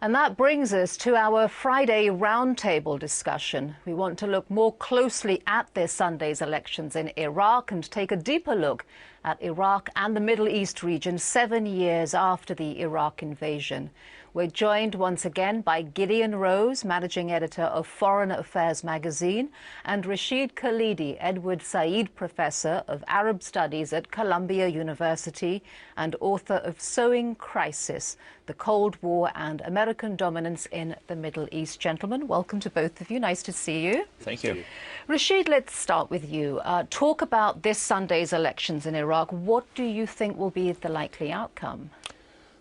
And that brings us to our Friday roundtable discussion. We want to look more closely at this Sunday's elections in Iraq and take a deeper look at Iraq and the Middle East region 7 years after the Iraq invasion. We're joined once again by Gideon Rose, managing editor of Foreign Affairs magazine, and Rashid Khalidi, Edward Said Professor of Arab Studies at Columbia University and author of Sowing Crisis: The Cold War and American Dominance in the Middle East. Gentlemen, welcome to both of you. Nice to see you. Thank you. Rashid, let's start with you. Talk about this Sunday's elections in Iraq. What do you think will be the likely outcome?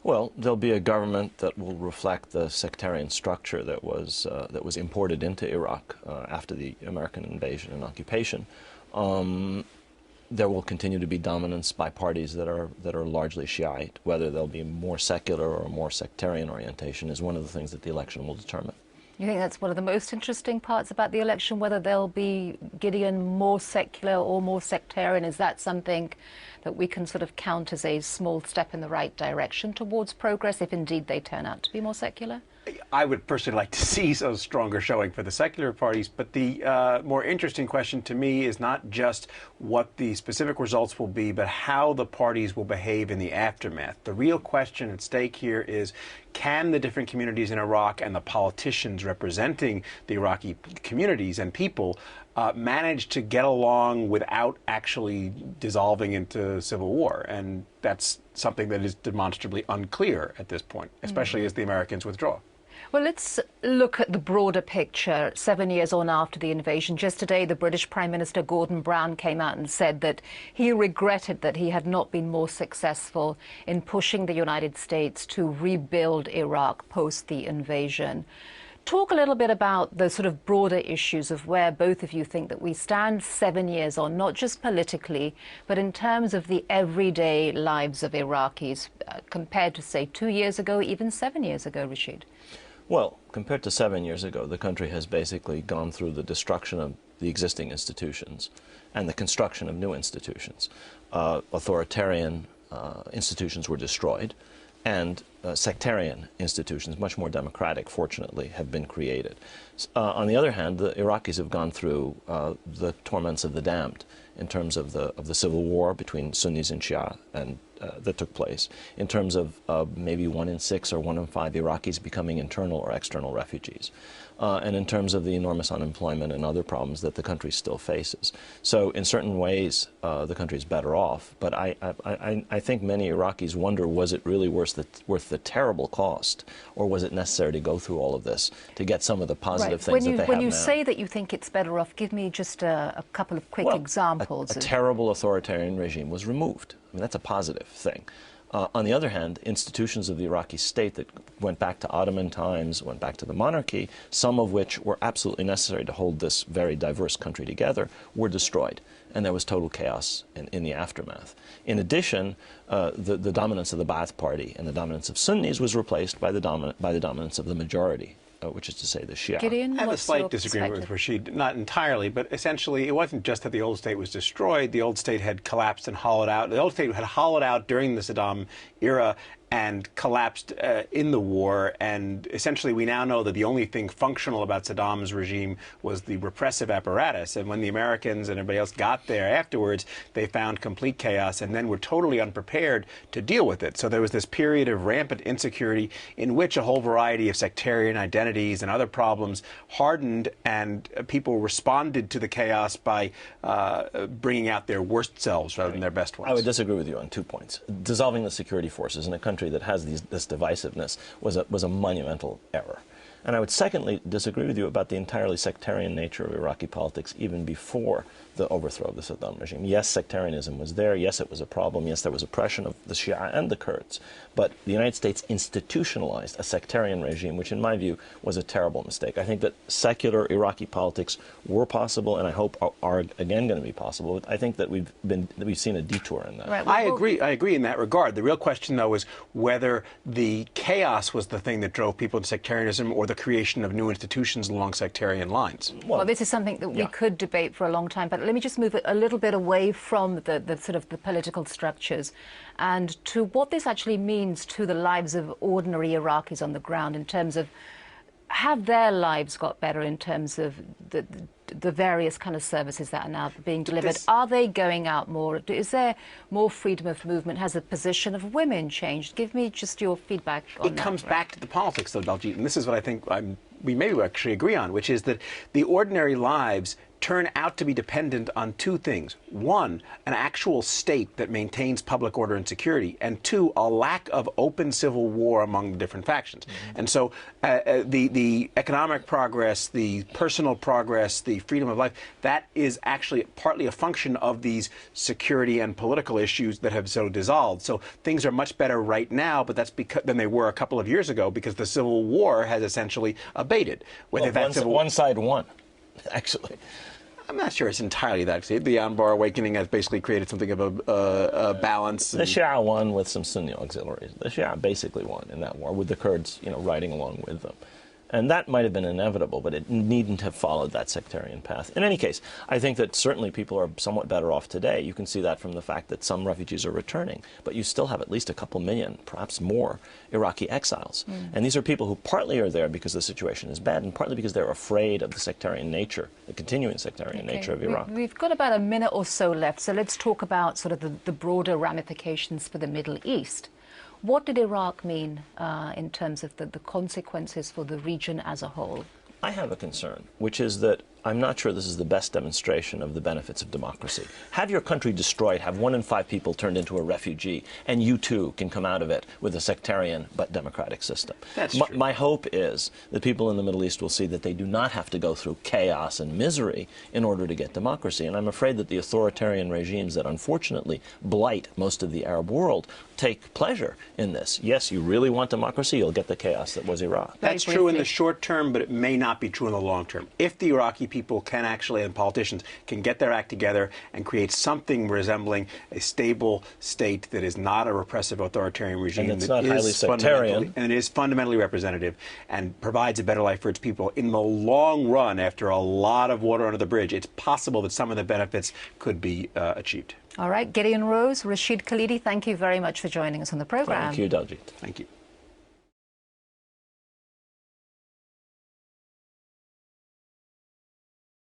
Well, there'll be a government that will reflect the sectarian structure that was imported into Iraq after the American invasion and occupation. There will continue to be dominance by parties that are largely Shiite. Whether they'll be more secular or more sectarian orientation is one of the things that the election will determine. You think that's one of the most interesting parts about the election, whether they'll be, Gideon, more secular or more sectarian? Is that something that we can sort of count as a small step in the right direction towards progress, if indeed they turn out to be more secular? I would personally like to see a stronger showing for the secular parties, but the more interesting question to me is not just what the specific results will be, but how the parties will behave in the aftermath. The real question at stake here is, can the different communities in Iraq and the politicians representing the Iraqi communities and people manage to get along without actually dissolving into civil war? And that's something that is demonstrably unclear at this point, especially as the Americans withdraw. Well, let's look at the broader picture 7 years on after the invasion. Just today, the British Prime Minister Gordon Brown came out and said that he regretted that he had not been more successful in pushing the United States to rebuild Iraq post the invasion. Talk a little bit about the sort of broader issues of where both of you think that we stand 7 years on, not just politically, but in terms of the everyday lives of Iraqis compared to, say, 2 years ago, even 7 years ago, Rashid. Well, compared to 7 years ago, the country has basically gone through the destruction of the existing institutions and the construction of new institutions. Authoritarian institutions were destroyed, and sectarian institutions, much more democratic, fortunately, have been created. On the other hand, the Iraqis have gone through the torments of the damned in terms of the civil war between Sunnis and Shia and that took place, in terms of maybe 1 in 6 or 1 in 5 Iraqis becoming internal or external refugees, and in terms of the enormous unemployment and other problems that the country still faces. So in certain ways, the country is better off, but I think many Iraqis wonder, was it really worth the terrible cost, or was it necessary to go through all of this to get some of the positive things that they have now? When you say that you think it's better off, give me just a couple of quick examples. A terrible authoritarian regime was removed. I mean, that's a positive thing. On the other hand, institutions of the Iraqi state that went back to Ottoman times, went back to the monarchy, some of which were absolutely necessary to hold this very diverse country together, were destroyed. And there was total chaos in the aftermath. In addition, the dominance of the Ba'ath Party and the dominance of Sunnis was replaced by the dominance of the majority, which is to say the Shia. Gideon, I have a slight disagreement with Rashid, not entirely, but essentially it wasn't just that the old state was destroyed. The old state had collapsed and hollowed out. The old state had hollowed out during the Saddam era and collapsed in the war, and essentially we now know that the only thing functional about Saddam's regime was the repressive apparatus, and when the Americans and everybody else got there afterwards, they found complete chaos and then were totally unprepared to deal with it. So there was this period of rampant insecurity in which a whole variety of sectarian identities and other problems hardened, and people responded to the chaos by bringing out their worst selves rather than their best ones. I would disagree with you on 2 points. Dissolving the security forces in a country that has this divisiveness was a monumental error. And I would secondly disagree with you about the entirely sectarian nature of Iraqi politics even before the overthrow of the Saddam regime. Yes, sectarianism was there. Yes, it was a problem. Yes, there was oppression of the Shia and the Kurds. But the United States institutionalized a sectarian regime, which in my view was a terrible mistake. I think that secular Iraqi politics were possible, and I hope are again going to be possible. But I think that we've seen a detour in that. Right. I agree in that regard. The real question, though, is whether the chaos was the thing that drove people to sectarianism or the creation of new institutions along sectarian lines. Well, this is something that we could debate for a long time, but let me just move a little bit away from the sort of the political structures and to what this actually means to the lives of ordinary Iraqis on the ground in terms of, have their lives got better in terms of the various kind of services that are now being delivered? Are they going out more? Is there more freedom of movement? Has the position of women changed? Give me just your feedback on that. It comes back to the politics, though, Daljeet, and this is what I think we maybe actually agree on, which is that the ordinary lives turn out to be dependent on two things. One, an actual state that maintains public order and security, and two, a lack of open civil war among the different factions. Mm-hmm. And so the economic progress, the personal progress, the freedom of life, that is actually partly a function of these security and political issues that have so dissolved. So things are much better right now, but that's because than they were a couple of years ago, because the civil war has essentially abated. Well, one side won, actually. I'm not sure it's entirely that. The Anbar awakening has basically created something of a balance. The Shia won with some Sunni auxiliaries. The Shia basically won in that war, with the Kurds, riding along with them. And that might have been inevitable, but it needn't have followed that sectarian path. In any case, I think that certainly people are somewhat better off today. You can see that from the fact that some refugees are returning, but you still have at least a couple million, perhaps more, Iraqi exiles. And these are people who partly are there because the situation is bad, and partly because they're afraid of the sectarian nature, the continuing sectarian nature of Iraq. We've got about a minute or so left, so let's talk about sort of the broader ramifications for the Middle East. What did Iraq mean in terms of the consequences for the region as a whole? I have a concern, which is that I'm not sure this is the best demonstration of the benefits of democracy. Have your country destroyed, have 1 in 5 people turned into a refugee, and you too can come out of it with a sectarian but democratic system. That's true. My hope is that people in the Middle East will see that they do not have to go through chaos and misery in order to get democracy. And I'm afraid that the authoritarian regimes that unfortunately blight most of the Arab world take pleasure in this. Yes, you really want democracy, you'll get the chaos that was Iraq. That's true in the short term, but it may not be true in the long term. If the Iraqi people can actually, and politicians, can get their act together and create something resembling a stable state that is not a repressive authoritarian regime, and it's not highly sectarian, and is fundamentally representative and provides a better life for its people, in the long run, after a lot of water under the bridge, it's possible that some of the benefits could be achieved. All right, Gideon Rose, Rashid Khalidi, thank you very much for joining us on the program. Thank you, Daljeet. Thank you.